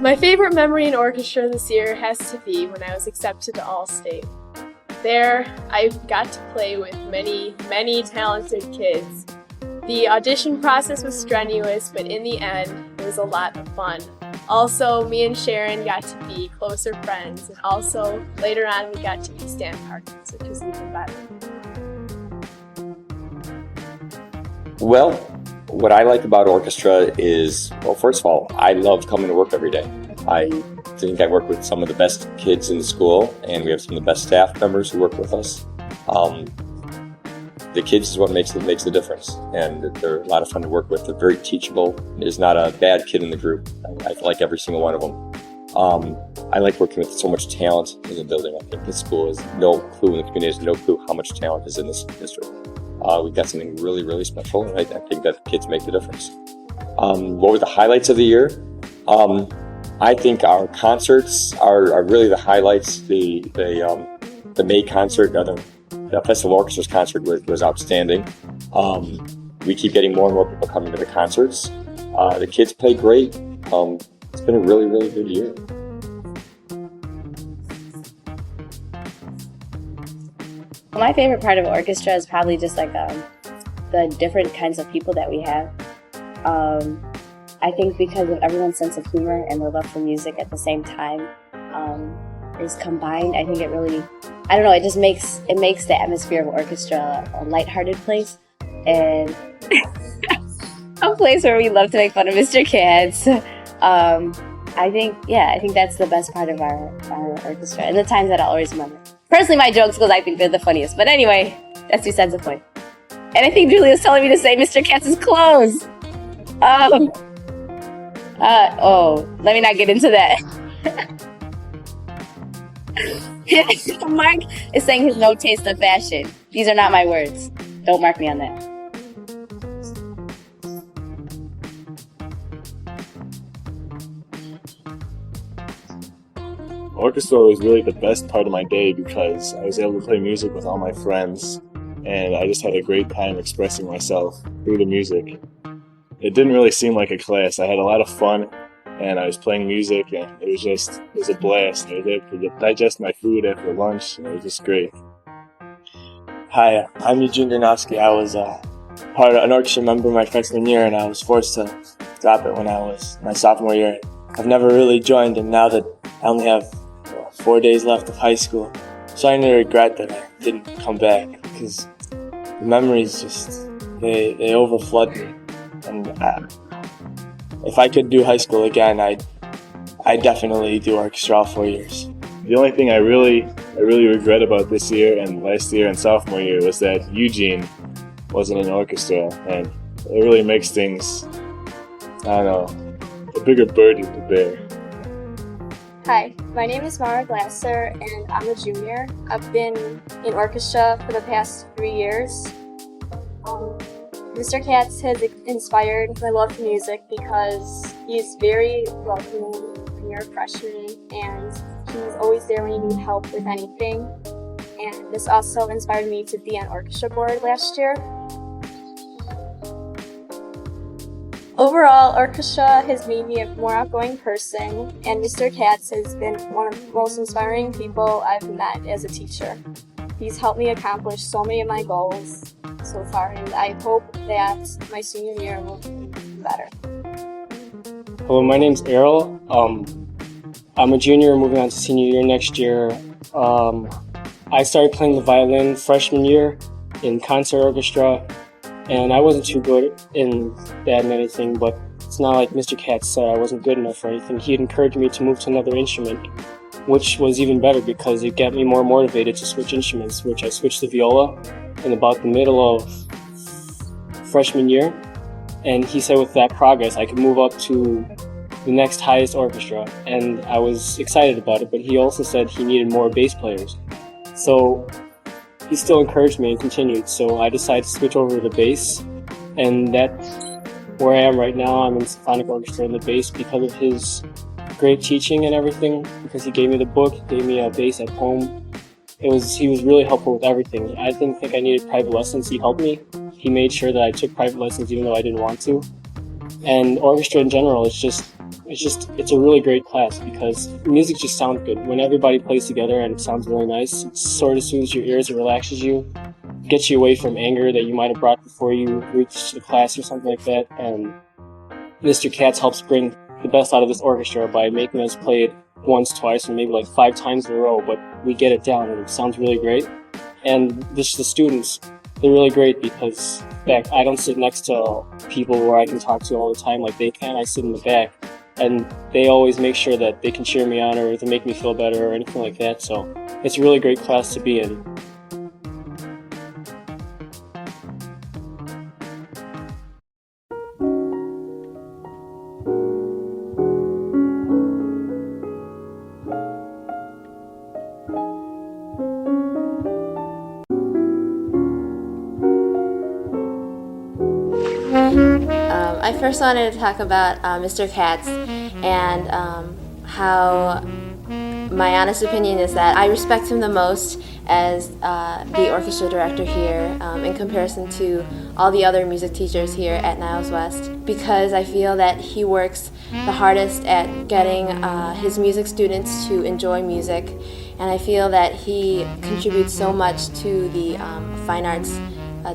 My favorite memory in orchestra this year has to be when I was accepted to All-State. There, I got to play with many, many talented kids. The audition process was strenuous, but in the end, it was a lot of fun. Also, me and Sharon got to be closer friends, and also, later on, we got to be stand partners, which was even better. Well, what I like about orchestra is, well, first of all, I love coming to work every day. I think I work with some of the best kids in the school, and we have some of the best staff members who work with us. The kids is what makes the difference, and they're a lot of fun to work with. They're very teachable. There's not a bad kid in the group. I like every single one of them. I like working with so much talent in the building. I think the school has no clue, and the community has no clue how much talent is in this district. We've got something really, really special, and I think that the kids make the difference. What were the highlights of the year? I think our concerts are really the highlights. The May concert, the Festival Orchestra's concert was outstanding. We keep getting more and more people coming to the concerts. The kids play great. It's been a really, really good year. My favorite part of orchestra is probably just like the different kinds of people that we have. I think because of everyone's sense of humor and their love for music at the same time is combined. I think it really, I don't know, it makes the atmosphere of orchestra a lighthearted place and a place where we love to make fun of Mr. Katz. I think that's the best part of our orchestra and the times that I'll always remember. Personally, my jokes, because I think they're the funniest. But anyway, that's besides the point. And I think Julia's telling me to say Mr. Katz's clothes. Let me not get into that. Mark is saying his no taste of fashion. These are not my words. Don't mark me on that. Orchestra was really the best part of my day because I was able to play music with all my friends, and I just had a great time expressing myself through the music. It didn't really seem like a class. I had a lot of fun, and I was playing music, and it was a blast. I was able to digest my food after lunch, and it was just great. Hi, I'm Eugene Danowski. I was part of an orchestra member my freshman year, and I was forced to drop it when I was my sophomore year. I've never really joined, and now that I only have 4 days left of high school, I'm starting to regret that I didn't come back because the memories just, they overflood me. And if I could do high school again, I'd definitely do orchestra all 4 years. The only thing I really regret about this year and last year and sophomore year was that Eugene wasn't in orchestra, and it really makes things, I don't know, a bigger burden to bear. Hi, my name is Mara Glasser, and I'm a junior. I've been in orchestra for the past 3 years. Mr. Katz has inspired my love for music because he's very welcoming when you're a freshman, and he's always there when you need help with anything. And this also inspired me to be on orchestra board last year. Overall, orchestra has made me a more outgoing person, and Mr. Katz has been one of the most inspiring people I've met as a teacher. He's helped me accomplish so many of my goals so far, and I hope that my senior year will be better. Hello, my name's Errol. I'm a junior moving on to senior year next year. I started playing the violin freshman year in concert orchestra, and I wasn't too good in that and anything, but it's not like Mr. Katz said I wasn't good enough or anything. He had encouraged me to move to another instrument, which was even better because it got me more motivated to switch instruments, which I switched to viola in about the middle of freshman year. And he said with that progress, I could move up to the next highest orchestra, and I was excited about it, but he also said he needed more bass players. So he still encouraged me and continued, so I decided to switch over to the bass, and that's where I am right now. I'm in symphonic orchestra in the bass because of his great teaching and everything, because he gave me the book, gave me a bass at home. He was really helpful with everything. I didn't think I needed private lessons. He helped me. He made sure that I took private lessons even though I didn't want to. And orchestra in general, it's it's a really great class because music just sounds good. When everybody plays together and it sounds really nice, it sort of soothes your ears, it relaxes you, gets you away from anger that you might have brought before you reached the class or something like that. And Mr. Katz helps bring the best out of this orchestra by making us play it once, twice, and maybe like 5 times in a row, but we get it down and it sounds really great. And the students, they're really great because I don't sit next to people where I can talk to all the time like they can. I sit in the back, and they always make sure that they can cheer me on or to make me feel better or anything like that. So it's a really great class to be in. I first wanted to talk about Mr. Katz and how my honest opinion is that I respect him the most as the orchestra director here in comparison to all the other music teachers here at Niles West, because I feel that he works the hardest at getting his music students to enjoy music, and I feel that he contributes so much to the fine arts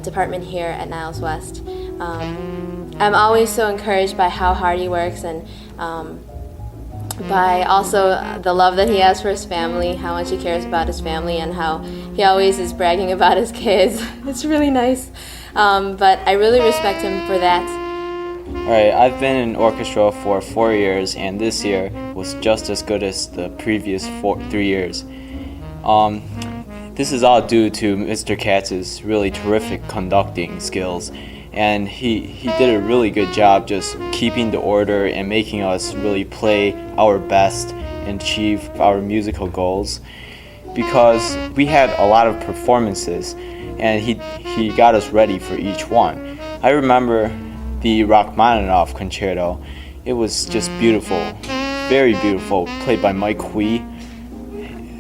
department here at Niles West. I'm always so encouraged by how hard he works and by also the love that he has for his family, how much he cares about his family, and how he always is bragging about his kids. It's really nice. But I really respect him for that. Alright, I've been in orchestra for 4 years, and this year was just as good as the previous 3 years. This is all due to Mr. Katz's really terrific conducting skills, and he did a really good job just keeping the order and making us really play our best and achieve our musical goals, because we had a lot of performances and he got us ready for each one. I remember the Rachmaninoff concerto. It was just beautiful, very beautiful, played by Mike Hui.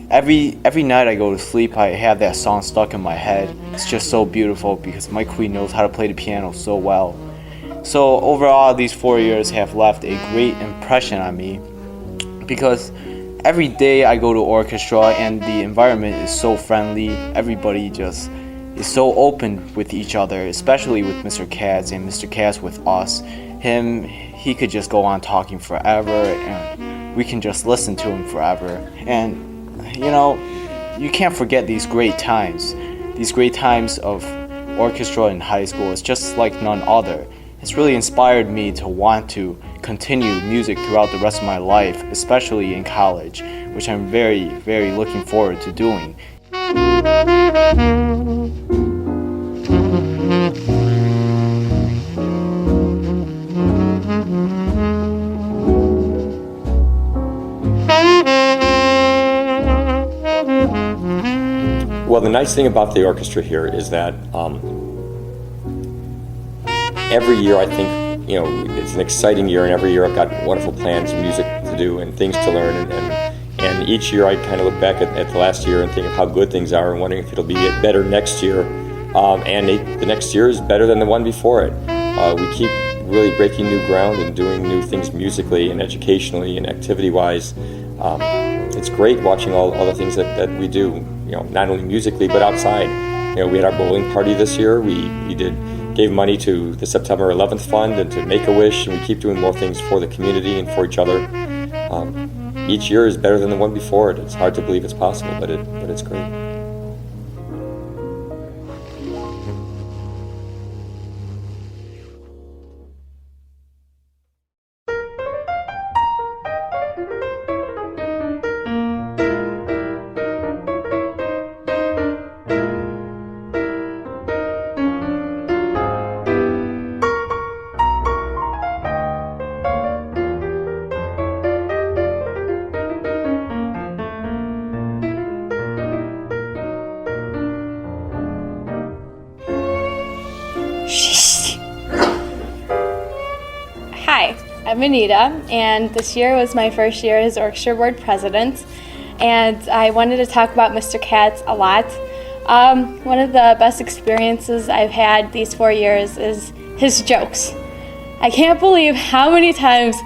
Every night I go to sleep, I have that song stuck in my head. It's just so beautiful because Mike Hui knows how to play the piano so well. So overall, these 4 years have left a great impression on me, because every day I go to orchestra and the environment is so friendly. Everybody just is so open with each other, especially with Mr. Katz, and Mr. Katz with us. He could just go on talking forever, and we can just listen to him forever. And you know, you can't forget these great times. These great times of orchestra in high school is just like none other. It's really inspired me to want to continue music throughout the rest of my life, especially in college, which I'm very, very looking forward to doing. Well, the nice thing about the orchestra here is that every year I think, you know, it's an exciting year, and every year I've got wonderful plans and music to do and things to learn, and each year I kind of look back at the last year and think of how good things are and wondering if it'll be better next year, and the next year is better than the one before it. We keep really breaking new ground and doing new things musically and educationally and activity-wise. It's great watching all the things that we do, you know, not only musically but outside. You know, we had our bowling party this year. We gave money to the September 11th Fund and to Make-A-Wish, and we keep doing more things for the community and for each other. Each year is better than the one before it. It's hard to believe it's possible, but it's great. Hi, I'm Anita, and this year was my first year as orchestra board president, and I wanted to talk about Mr. Katz a lot. One of the best experiences I've had these 4 years is his jokes. I can't believe how many times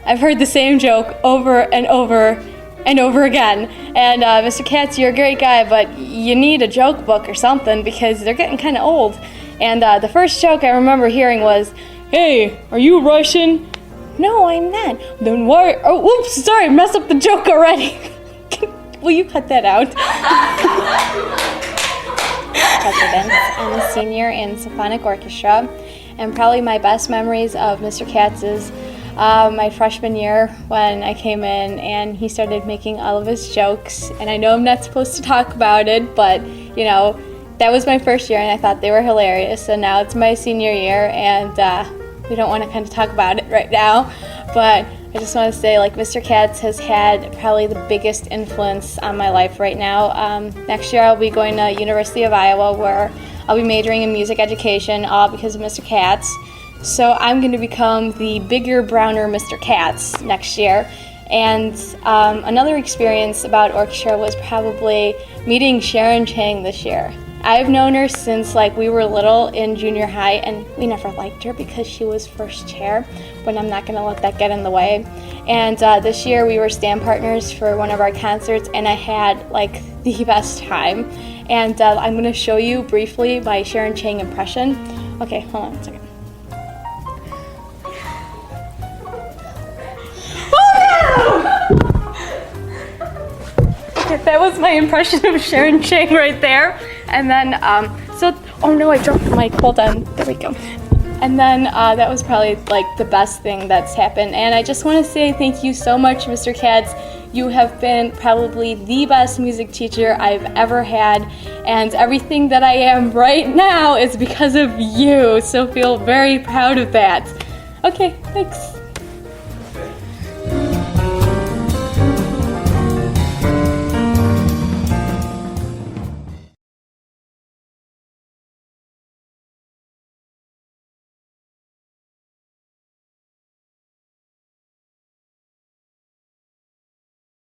I've heard the same joke over and over and over again. And Mr. Katz, you're a great guy, but you need a joke book or something because they're getting kind of old. And the first joke I remember hearing was, "Hey, are you Russian?" "No, I'm not." "Then why?" "Oh, whoops, sorry, messed up the joke already." Will you cut that out? President. I'm a senior in symphonic orchestra, and probably my best memories of Mr. Katz is my freshman year when I came in and he started making all of his jokes. And I know I'm not supposed to talk about it, but you know, that was my first year and I thought they were hilarious. So now it's my senior year and we don't want to kind of talk about it right now, but I just want to say, like, Mr. Katz has had probably the biggest influence on my life right now. Next year I'll be going to University of Iowa where I'll be majoring in music education, all because of Mr. Katz. So I'm going to become the bigger, browner Mr. Katz next year. And another experience about orchestra was probably meeting Sharon Chang this year. I've known her since like we were little in junior high, and we never liked her because she was first chair, but I'm not gonna let that get in the way. And this year we were stand partners for one of our concerts and I had like the best time. And I'm gonna show you briefly my Sharon Chang impression. Okay, hold on a second. Okay, that was my impression of Sharon Chang right there. And then, oh no, I dropped the mic, hold on, there we go. And then that was probably like the best thing that's happened. And I just want to say thank you so much, Mr. Katz. You have been probably the best music teacher I've ever had. And everything that I am right now is because of you. So feel very proud of that. Okay, thanks.